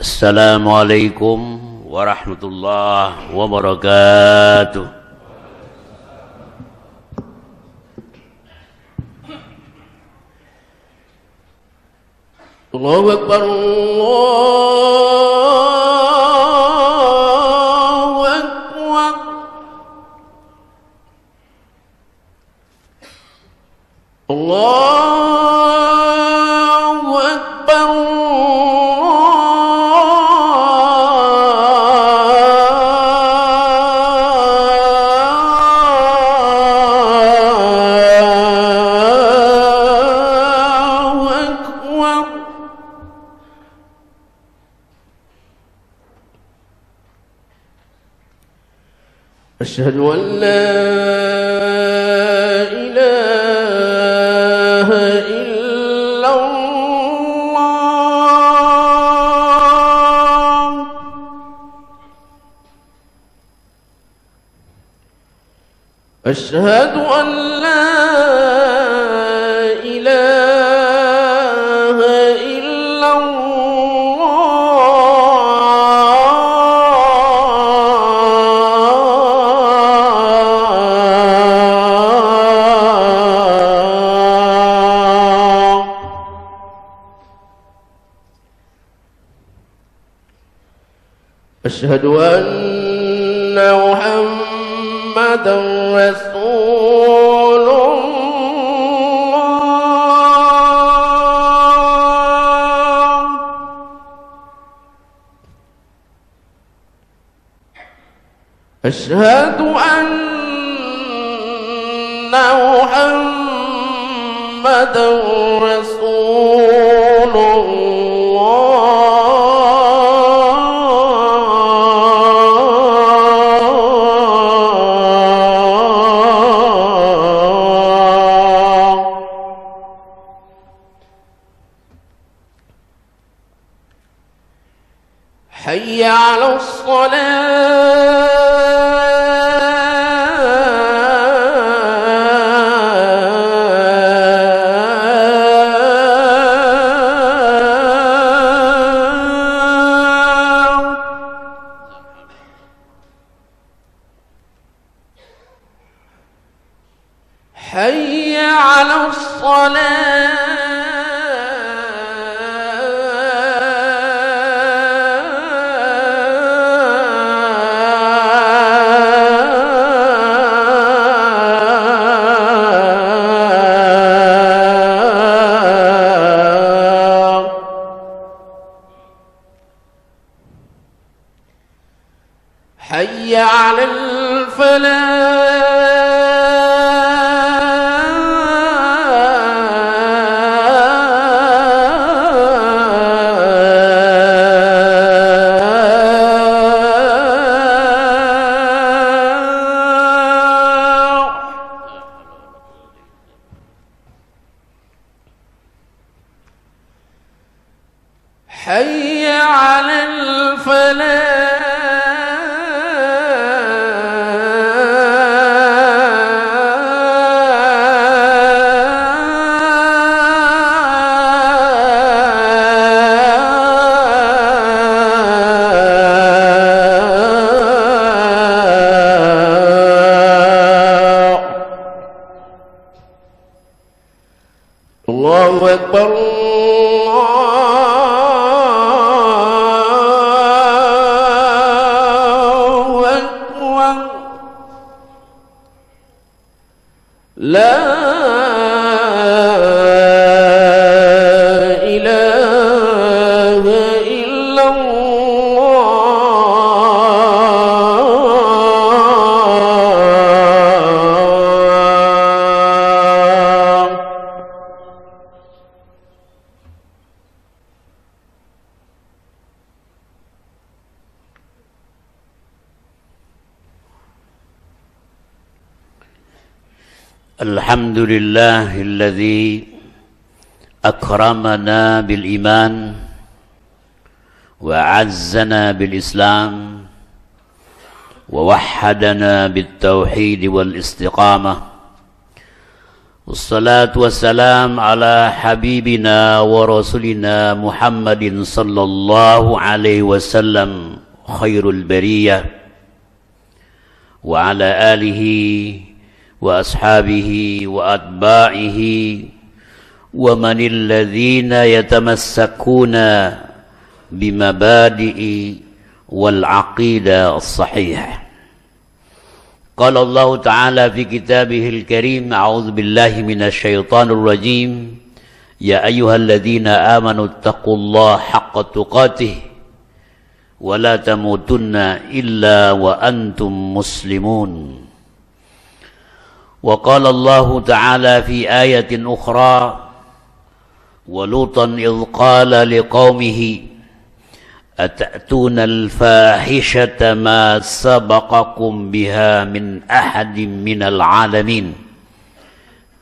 Assalamualaikum warahmatullahi wabarakatuh. Allahu Akbar, Allahu Akbar. Allahu Akbar. أشهد أن لا إله إلا الله. أشهد أن لا إله إلا أشهد أن محمدا رسول الله. أشهد أن محمدا رسول الله. حي على حي على الصلاة. حي على الفلاح. حي على الفلاح. الله أكبر، الله أكبر. لا إله إلا الله. الحمد لله الذي أكرمنا بالإيمان وأعزنا بالإسلام ووحدنا بالتوحيد والاستقامة، والصلاة والسلام على حبيبنا ورسولنا محمد صلى الله عليه وسلم خير البرية وعلى آله وأصحابه وأتباعه ومن الذين يتمسكون بمبادئ والعقيدة الصحيحة. قال الله تعالى في كتابه الكريم: أعوذ بالله من الشيطان الرجيم، يا أيها الذين آمنوا اتقوا الله حق تقاته ولا تموتن إلا وأنتم مسلمون. وقال الله تعالى في آية أخرى: ولوطا إذ قال لقومه أتأتون الفاحشة ما سبقكم بها من أحد من العالمين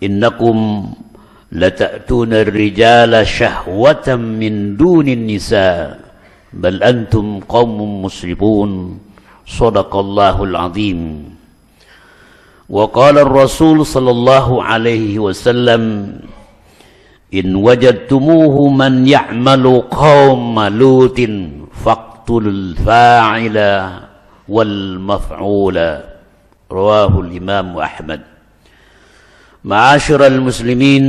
إنكم لتأتون الرجال شهوة من دون النساء بل أنتم قوم مسرفون. صدق الله العظيم. وقال الرسول صلى الله عليه وسلم: إن وجدتموه من يعمل قوم لوط فاقتلوا الفاعل والمفعول. رواه الإمام أحمد. معاشر المسلمين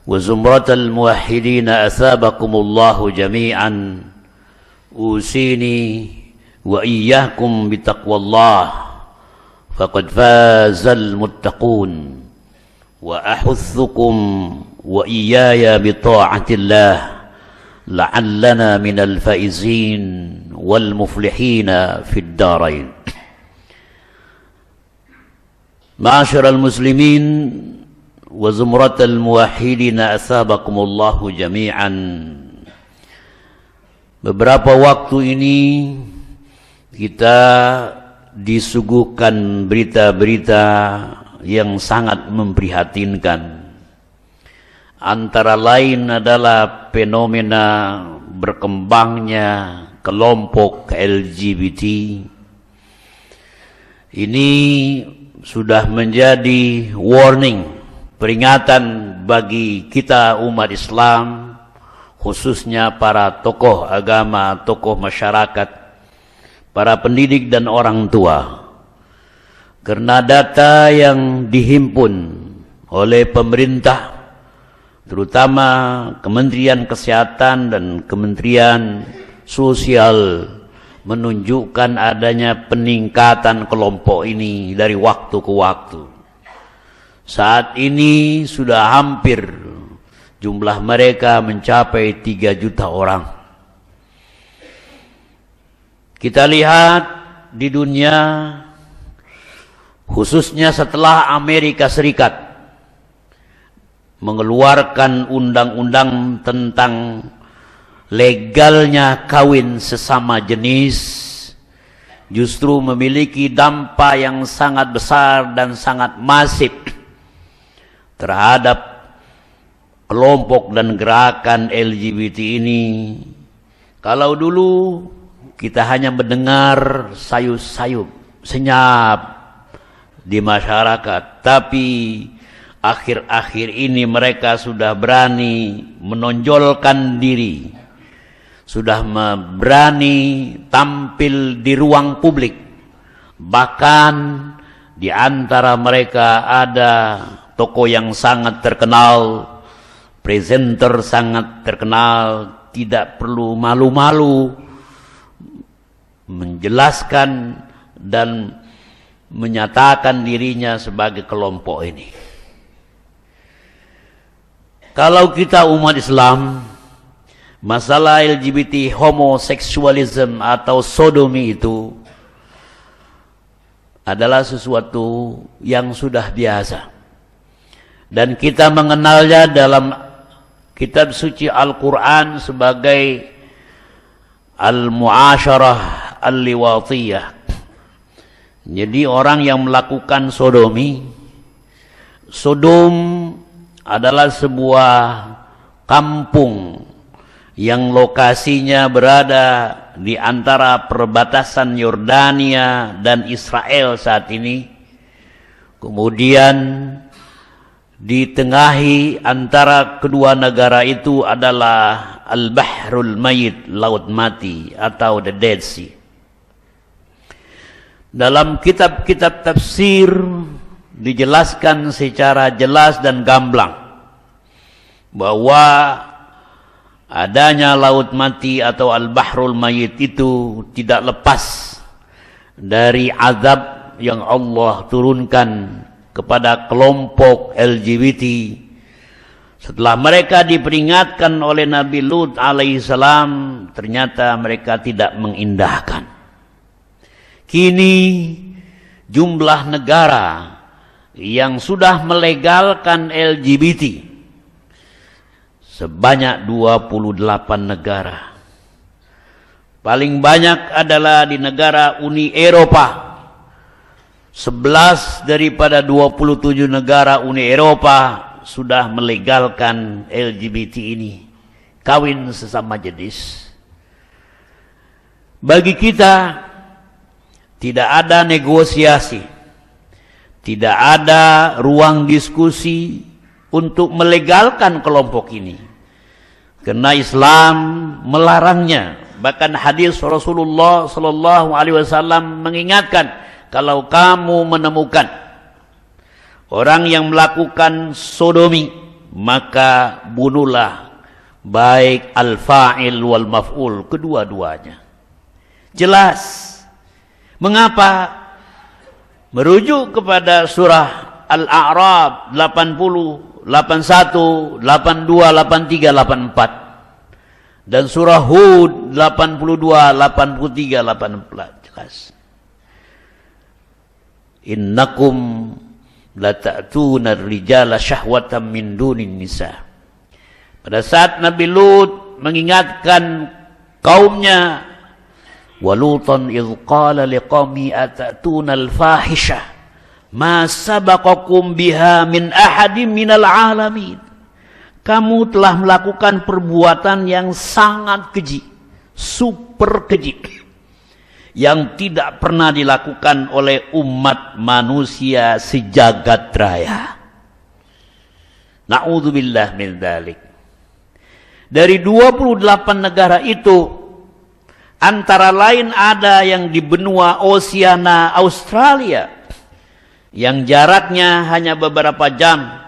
وزمرة الموحدين أثابكم الله جميعا، أوصيني وإياكم بتقوى الله فقد فاز المتقون، وأحثكم وإياي بطاعة الله لعلنا من الفائزين والمفلحين في الدارين. معاشر المسلمين وزمرة الموحدين أثابكم الله جميعا. Beberapa waktu ini kita disuguhkan berita-berita yang sangat memprihatinkan. Antara lain adalah fenomena berkembangnya kelompok LGBT. Ini sudah menjadi warning, peringatan bagi kita umat Islam, khususnya para tokoh agama, tokoh masyarakat, para pendidik dan orang tua. Karena data yang dihimpun oleh pemerintah, terutama Kementerian Kesehatan dan Kementerian Sosial, menunjukkan adanya peningkatan kelompok ini dari waktu ke waktu. Saat ini sudah hampir jumlah mereka mencapai 3 juta orang. Kita lihat di dunia, khususnya setelah Amerika Serikat mengeluarkan undang-undang tentang legalnya kawin sesama jenis, justru memiliki dampak yang sangat besar dan sangat masif terhadap kelompok dan gerakan LGBT ini. Kalau dulu kita hanya mendengar sayup-sayup, senyap di masyarakat, tapi akhir-akhir ini mereka sudah berani menonjolkan diri, sudah berani tampil di ruang publik. Bahkan di antara mereka ada tokoh yang sangat terkenal, presenter sangat terkenal, tidak perlu malu-malu menjelaskan dan menyatakan dirinya sebagai kelompok ini. Kalau kita umat Islam, masalah LGBT, homoseksualisme atau sodomi itu adalah sesuatu yang sudah biasa. Dan kita mengenalnya dalam kitab suci Al-Quran sebagai al-mu'asyarah al-liwatiyah. Jadi orang yang melakukan sodomi, Sodom adalah sebuah kampung yang lokasinya berada di antara perbatasan Yordania dan Israel saat ini. Kemudian Ditengahi antara kedua negara itu adalah Al-Bahrul Mayit, laut mati atau the Dead Sea. Dalam kitab-kitab tafsir dijelaskan secara jelas dan gamblang bahwa adanya laut mati atau Al-Bahrul Mayit itu tidak lepas dari azab yang Allah turunkan kepada kelompok LGBT setelah mereka diperingatkan oleh Nabi Lut alaihissalam. Ternyata mereka tidak mengindahkan. Kini jumlah negara yang sudah melegalkan LGBT sebanyak 28 negara. Paling banyak adalah di negara Uni Eropa. 11 daripada 27 negara Uni Eropa sudah melegalkan LGBT ini, kawin sesama jenis. Bagi kita tidak ada negosiasi, tidak ada ruang diskusi untuk melegalkan kelompok ini, karena Islam melarangnya. Bahkan hadis Rasulullah sallallahu alaihi wasallam mengingatkan, kalau kamu menemukan orang yang melakukan sodomi, maka bunuhlah, baik al-fa'il wal maf'ul, kedua-duanya. Jelas. Mengapa? Merujuk kepada surah Al-A'raf 80, 81, 82, 83, 84. Dan surah Hud 82, 83, 84. Jelas. Innakum lata'tuna ar-rijala syahwatan min dunin nisa. Pada saat Nabi Lut mengingatkan kaumnya, walutan idh qala liqaumi atatuna al-fahisha ma sabaqakum biha min ahadin minal alamin. Kamu telah melakukan perbuatan yang sangat keji, super keji, yang tidak pernah dilakukan oleh umat manusia sejagat raya. Na'udzubillah min dzalik. Dari 28 negara itu, antara lain ada yang di benua Oceania Australia, yang jaraknya hanya beberapa jam.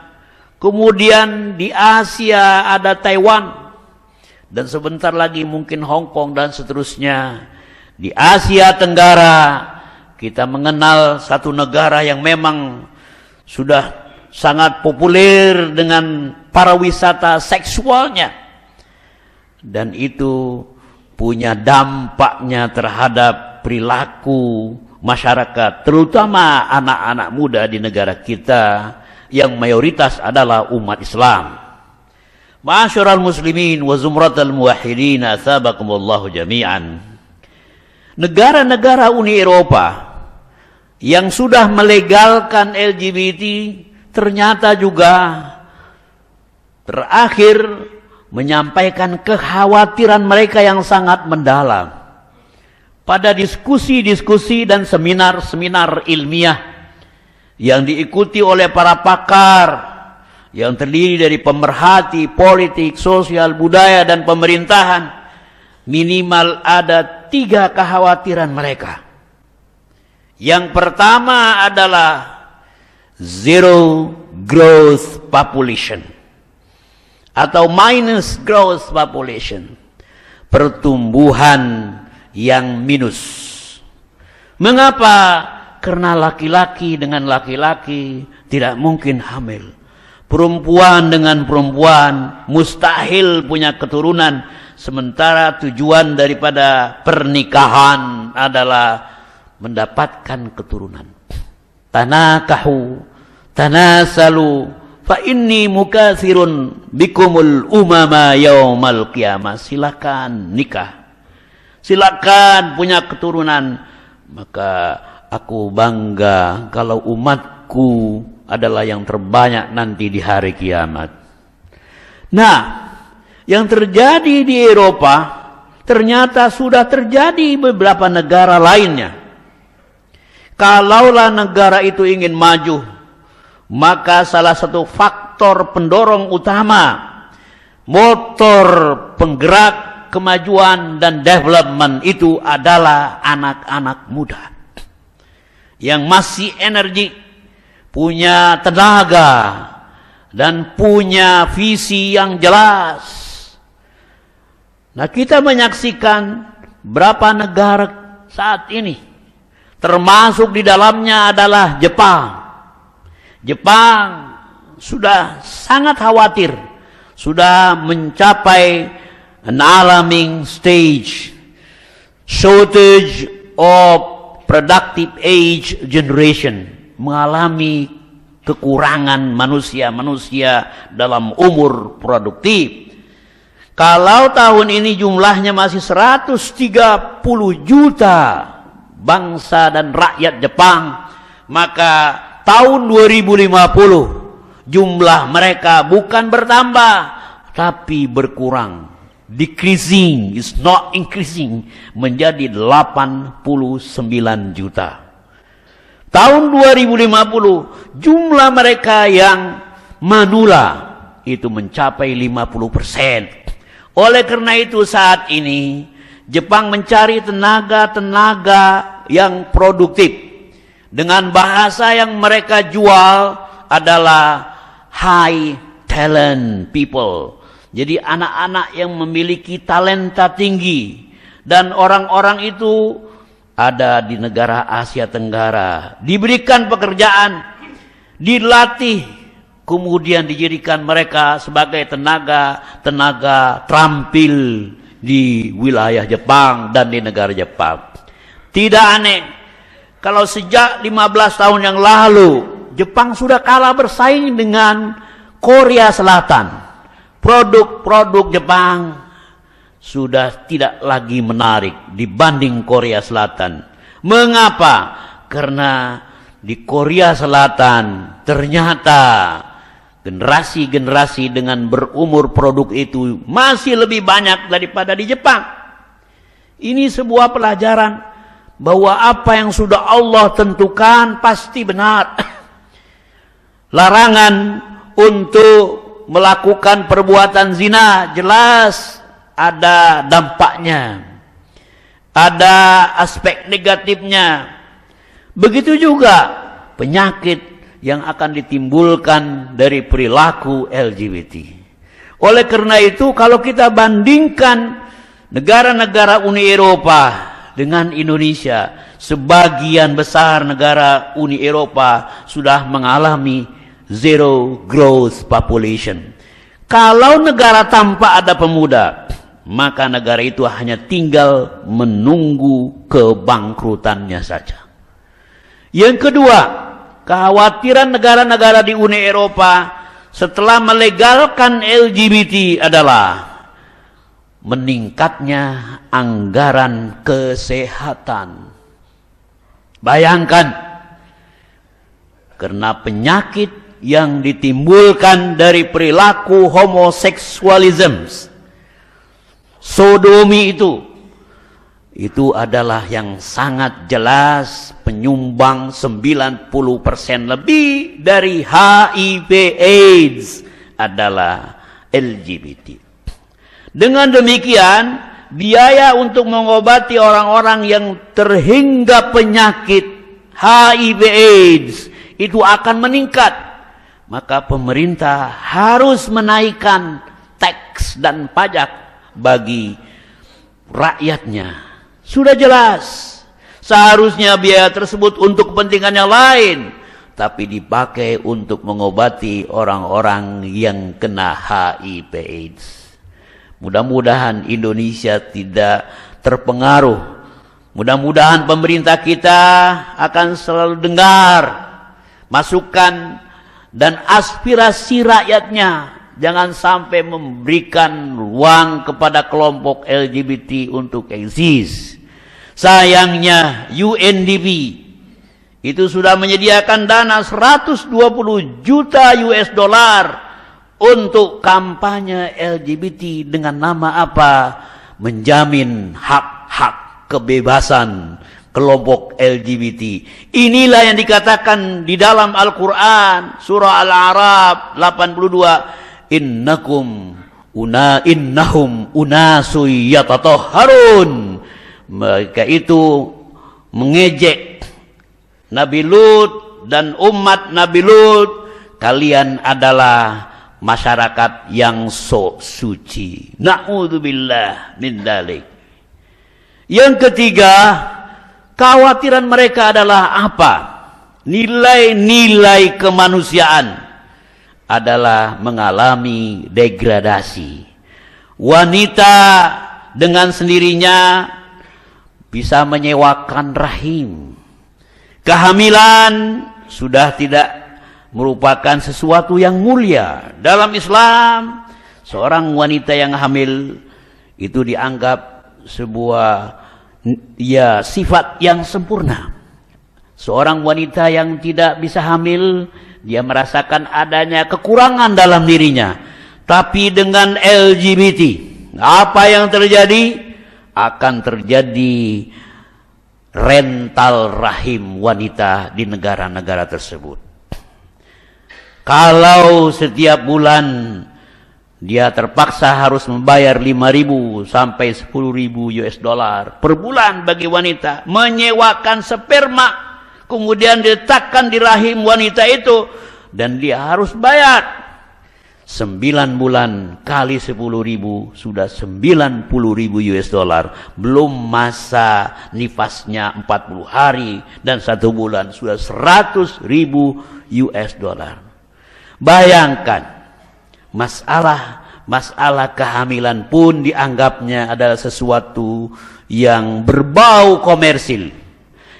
Kemudian di Asia ada Taiwan, dan sebentar lagi mungkin Hong Kong dan seterusnya. Di Asia Tenggara kita mengenal satu negara yang memang sudah sangat populer dengan para wisata seksualnya, dan itu punya dampaknya terhadap perilaku masyarakat, terutama anak-anak muda di negara kita yang mayoritas adalah umat Islam. Ma'asyiral muslimin wa zumratal muwahhidin, atsabakumullahu jami'an. Negara-negara Uni Eropa yang sudah melegalkan LGBT ternyata juga terakhir menyampaikan kekhawatiran mereka yang sangat mendalam pada diskusi-diskusi dan seminar-seminar ilmiah yang diikuti oleh para pakar yang terdiri dari pemerhati politik, sosial, budaya, dan pemerintahan. Minimal ada 3 kekhawatiran mereka. Yang pertama adalah zero growth population atau minus growth population, pertumbuhan yang minus. Mengapa? Karena laki-laki dengan laki-laki tidak mungkin hamil. Perempuan dengan perempuan mustahil punya keturunan. Sementara tujuan daripada pernikahan adalah mendapatkan keturunan. Tanakahu, tanasalu, fa inni mukatsirun bikumul umama yaumal qiyamah. Silakan nikah, silakan punya keturunan, maka aku bangga kalau umatku adalah yang terbanyak nanti di hari kiamat. Nah, yang terjadi di Eropa ternyata sudah terjadi di beberapa negara lainnya. Kalaulah negara itu ingin maju maka salah satu faktor pendorong utama, motor penggerak kemajuan dan development itu adalah anak-anak muda yang masih energi, punya tenaga, dan punya visi yang jelas. Nah, kita menyaksikan berapa negara saat ini, termasuk di dalamnya adalah Jepang. Jepang sudah sangat khawatir, sudah mencapai an alarming stage, shortage of productive age generation, mengalami kekurangan manusia-manusia dalam umur produktif. Kalau tahun ini jumlahnya masih 130 juta bangsa dan rakyat Jepang, maka tahun 2050 jumlah mereka bukan bertambah tapi berkurang. Decreasing is not increasing, menjadi 89 juta. Tahun 2050 jumlah mereka yang manula itu mencapai 50%. Oleh karena itu saat ini Jepang mencari tenaga-tenaga yang produktif. Dengan bahasa yang mereka jual adalah high talent people. Jadi anak-anak yang memiliki talenta tinggi. Dan orang-orang itu ada di negara Asia Tenggara. Diberikan pekerjaan, dilatih, kemudian dijadikan mereka sebagai tenaga terampil di wilayah Jepang dan di negara Jepang. Tidak aneh kalau sejak 15 tahun yang lalu Jepang sudah kalah bersaing dengan Korea Selatan. Produk-produk Jepang sudah tidak lagi menarik dibanding Korea Selatan. Mengapa? Karena di Korea Selatan ternyata generasi-generasi dengan berumur produk itu masih lebih banyak daripada di Jepang. Ini sebuah pelajaran bahwa apa yang sudah Allah tentukan pasti benar. Larangan untuk melakukan perbuatan zina jelas ada dampaknya, ada aspek negatifnya. Begitu juga penyakit yang akan ditimbulkan dari perilaku LGBT. Oleh karena itu kalau kita bandingkan negara-negara Uni Eropa dengan Indonesia, sebagian besar negara Uni Eropa sudah mengalami zero growth population. Kalau negara tanpa ada pemuda, maka negara itu hanya tinggal menunggu kebangkrutannya saja. Yang kedua, kekhawatiran negara-negara di Uni Eropa setelah melegalkan LGBT adalah meningkatnya anggaran kesehatan. Bayangkan, karena penyakit yang ditimbulkan dari perilaku homoseksualisme, sodomi itu adalah yang sangat jelas penyumbang 90% lebih dari HIV AIDS adalah LGBT. Dengan demikian, biaya untuk mengobati orang-orang yang terhinggap penyakit HIV AIDS itu akan meningkat. Maka pemerintah harus menaikkan teks dan pajak bagi rakyatnya. Sudah jelas, seharusnya biaya tersebut untuk kepentingan yang lain, tapi dipakai untuk mengobati orang-orang yang kena HIV AIDS. Mudah-mudahan Indonesia tidak terpengaruh. Mudah-mudahan pemerintah kita akan selalu dengar masukan dan aspirasi rakyatnya. Jangan sampai memberikan ruang kepada kelompok LGBT untuk eksis. Sayangnya UNDP itu sudah menyediakan dana 120 juta US dollar untuk kampanye LGBT dengan nama apa? Menjamin hak-hak kebebasan kelompok LGBT. Inilah yang dikatakan di dalam Al-Quran surah Al-A'raf 82, innahum unasu yatatahharun. Mereka itu mengejek Nabi Lut dan umat Nabi Lut, kalian adalah masyarakat yang sok suci. Na'udzubillah min dzalik. Yang ketiga, kekhawatiran mereka adalah apa? Nilai-nilai kemanusiaan adalah mengalami degradasi. Wanita dengan sendirinya bisa menyewakan rahim. Kehamilan sudah tidak merupakan sesuatu yang mulia. Dalam Islam, seorang wanita yang hamil itu dianggap sebuah sifat yang sempurna. Seorang wanita yang tidak bisa hamil, dia merasakan adanya kekurangan dalam dirinya. Tapi dengan LGBT, apa yang terjadi? Akan terjadi rental rahim wanita di negara-negara tersebut. Kalau setiap bulan dia terpaksa harus membayar 5.000 sampai 10.000 US dollar per bulan bagi wanita, menyewakan sperma, kemudian diletakkan di rahim wanita itu, dan dia harus bayar 9 bulan kali 10.000 sudah 90.000 US dollar. Belum masa nifasnya 40 hari dan 1 bulan sudah 100.000 US dollar. Bayangkan, masalah kehamilan pun dianggapnya adalah sesuatu yang berbau komersil.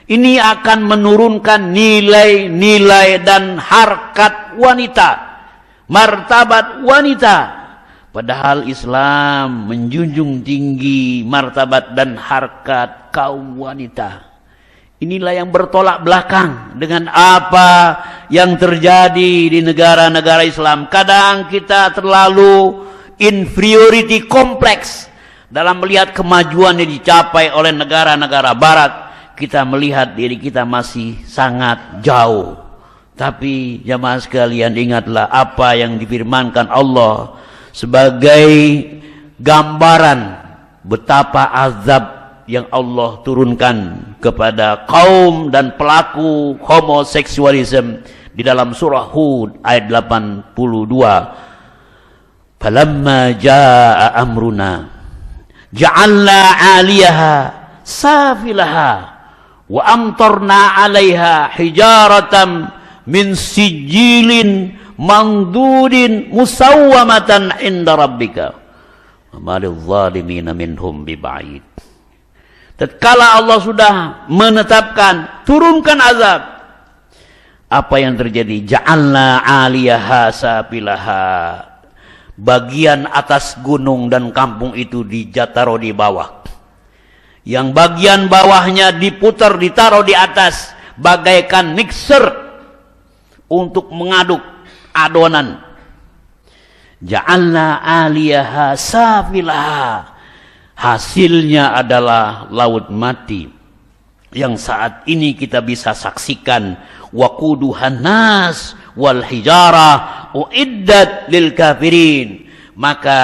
Ini akan menurunkan nilai-nilai dan harkat wanita, martabat wanita. Padahal Islam menjunjung tinggi martabat dan harkat kaum wanita. Inilah yang bertolak belakang dengan apa yang terjadi di negara-negara Islam. Kadang kita terlalu inferiority complex dalam melihat kemajuan yang dicapai oleh negara-negara barat. Kita melihat diri kita masih sangat jauh. Tapi jamaah sekalian, ingatlah apa yang difirmankan Allah sebagai gambaran betapa azab yang Allah turunkan kepada kaum dan pelaku homoseksualisme di dalam surah Hud ayat 82. Falamma jaa amruna ja'alna 'aliyaha safilaha wa amtarna 'alaiha hijaratan min sijilin mandudin musawwamatan inda rabbika wa ma lidh-dhalimina minhum biba'id. Tatkala Allah sudah menetapkan turunkan azab, apa yang terjadi? Ja'alna 'aliyaha safilaha. Bagian atas gunung dan kampung itu ditaruh di bawah. Yang bagian bawahnya diputar, ditaruh di atas bagaikan mixer untuk mengaduk adonan. Ja'alna 'aliyaha safilaha. Hasilnya adalah laut mati yang saat ini kita bisa saksikan. Waquduhan nas wal hijarah uiddat lil kafirin. Maka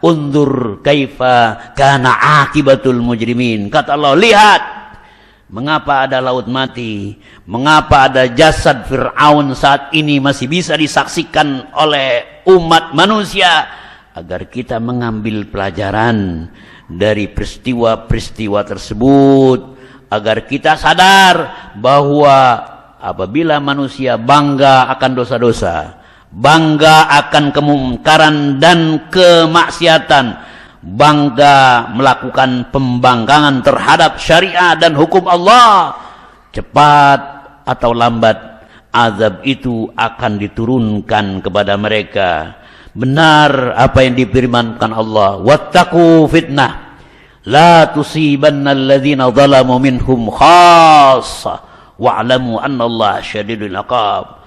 undur kaifa kana akibatul mujrimin. Kata Allah, lihat mengapa ada laut mati, mengapa ada jasad Fir'aun saat ini masih bisa disaksikan oleh umat manusia, agar kita mengambil pelajaran dari peristiwa-peristiwa tersebut, agar kita sadar bahwa apabila manusia bangga akan dosa-dosa, bangga akan kemungkaran dan kemaksiatan, bangga melakukan pembangkangan terhadap syariat dan hukum Allah, cepat atau lambat azab itu akan diturunkan kepada mereka. Benar apa yang difirmankan Allah, wattaqu fitnah la tusibanna alladhina zalamu minhum khassa wa'lamu annallaha syadidul iqab.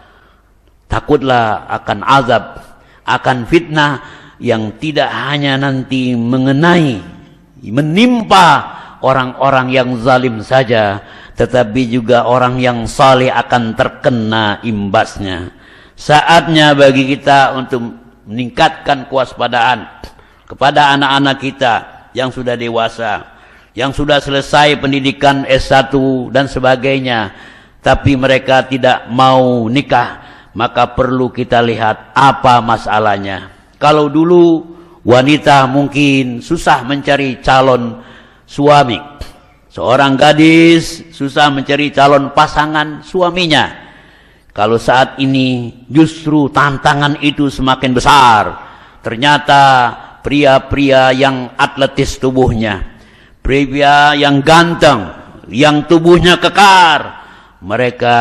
Takutlah akan azab, akan fitnah yang tidak hanya nanti menimpa orang-orang yang zalim saja, tetapi juga orang yang saleh akan terkena imbasnya. Saatnya bagi kita untuk meningkatkan kewaspadaan kepada anak-anak kita yang sudah dewasa, yang sudah selesai pendidikan S1 dan sebagainya, tapi mereka tidak mau nikah. Maka perlu kita lihat apa masalahnya. Kalau dulu wanita mungkin susah mencari calon suami, seorang gadis susah mencari calon pasangan suaminya. Kalau saat ini justru tantangan itu semakin besar. Ternyata pria-pria yang atletis tubuhnya, pria yang ganteng, yang tubuhnya kekar, mereka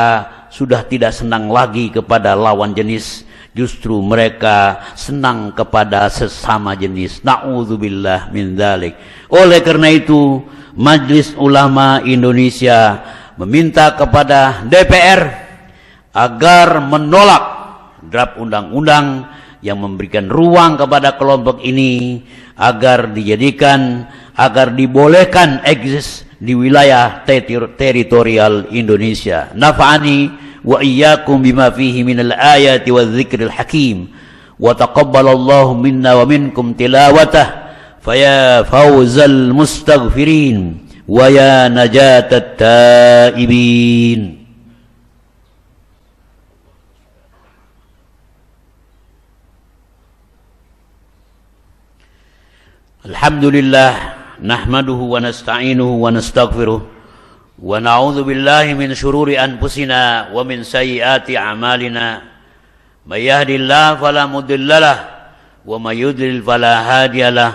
sudah tidak senang lagi kepada lawan jenis. Justru mereka senang kepada sesama jenis. Na'udzubillah min dzalik. Oleh karena itu, Majelis Ulama Indonesia meminta kepada DPR agar menolak draft undang-undang yang memberikan ruang kepada kelompok ini agar dibolehkan eksis di wilayah teritorial Indonesia. Nafa'ani wa iyyakum bima fihi minal ayati wadh-dzikril hakim wa taqabbalallahu minna wa minkum tilawatah faya fawzal mustaghfirin wa ya najatat taibin. Alhamdulillah nahmaduhu wa nasta'inuhu wa nastaghfiruh wa na'udzu billahi min syururi anfusina wa min sayyiati a'malina may yahdihillahu fala mudhillalah wa may yudlil fala hadiyalah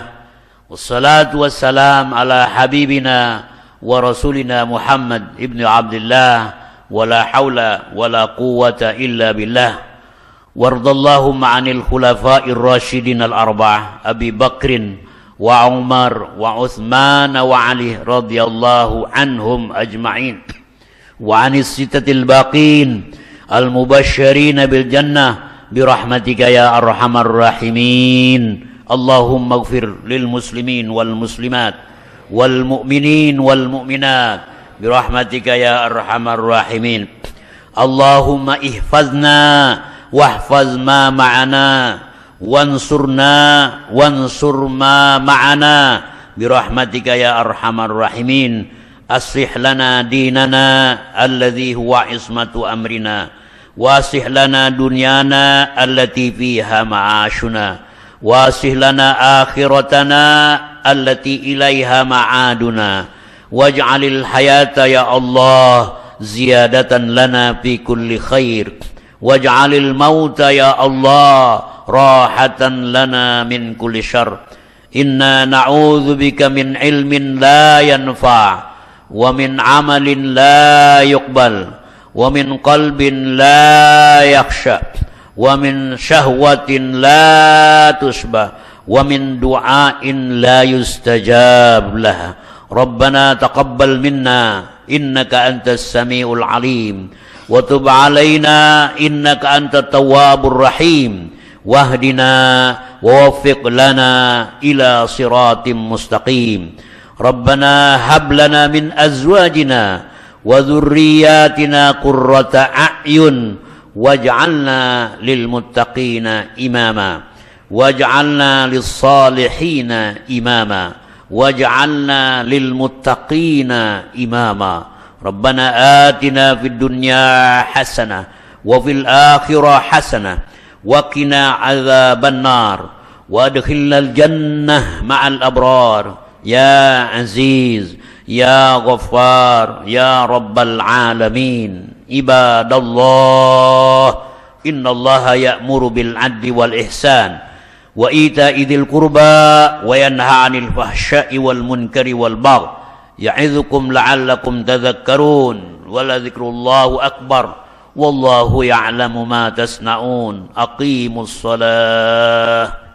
wassalatu wassalam ala habibina wa rasulina Muhammad ibnu Abdullah wa la haula wa la quwwata illa billah wardallahu ma'anil khulafa'ir rasyidin al-arba'ah Abi Bakrin wa Umar wa Uthman wa Ali radhiyallahu anhum ajma'in wa anis sittatil baqin al mubasysyirin bil jannah bi rahmatika ya arhamar rahimin. Allahumma ighfir lil muslimin wal muslimat wal mu'minin wal mu'minat bi rahmatika ya arhamar rahimin. Allahumma ihfazna wahfaz ma ma'ana wansurna wansur ma ma'ana birahmatika ya arhamar rahimin. Aslih lana dinana alladhi huwa ismatu amrina waslih lana dunyana allati fiha ma'ashuna waslih lana akhiratana allati ilaiha ma'aduna waj'alil hayata ya Allah ziyadatan lana fi kulli khair waj'alil mauta ya Allah rahatan lana min kulli syarr. Inna na'udzu bika min ilmin la yanfa' wa min amalin la yuqbal wa min qalbin la yakhsha wa min syahwatin la tusba wa min du'ain la yustajab lah. Rabbana taqabbal minna innaka antas samiul alim wa tub alaina innaka antat tawwabur rahim wahdina wawaffiq lana ila siratim mustaqim. Rabbana hab lana min azwajina wa dhurriyyatina qurrata a'yun waj'alna lil muttaqina imama waj'alna lis salihina imama waj'alna lil muttaqina imama. Rabbana atina fid dunya hasanah wa fil akhirah hasanah wa qina adzaban nar wa adkhilnal jannah ma'al abrar ya aziz ya ghaffar ya rabbal alamin. Ibadallah innallaha ya'muru bil 'adli wal ihsan wa ita'i dzil qurba wa yanha 'anil fahsya'i wal munkari wal baghi ya'idzukum la'allakum tadhakkarun wa la dzikrullahu akbar wallahu ya'lamu ma tasna'un. Aqimus shalah.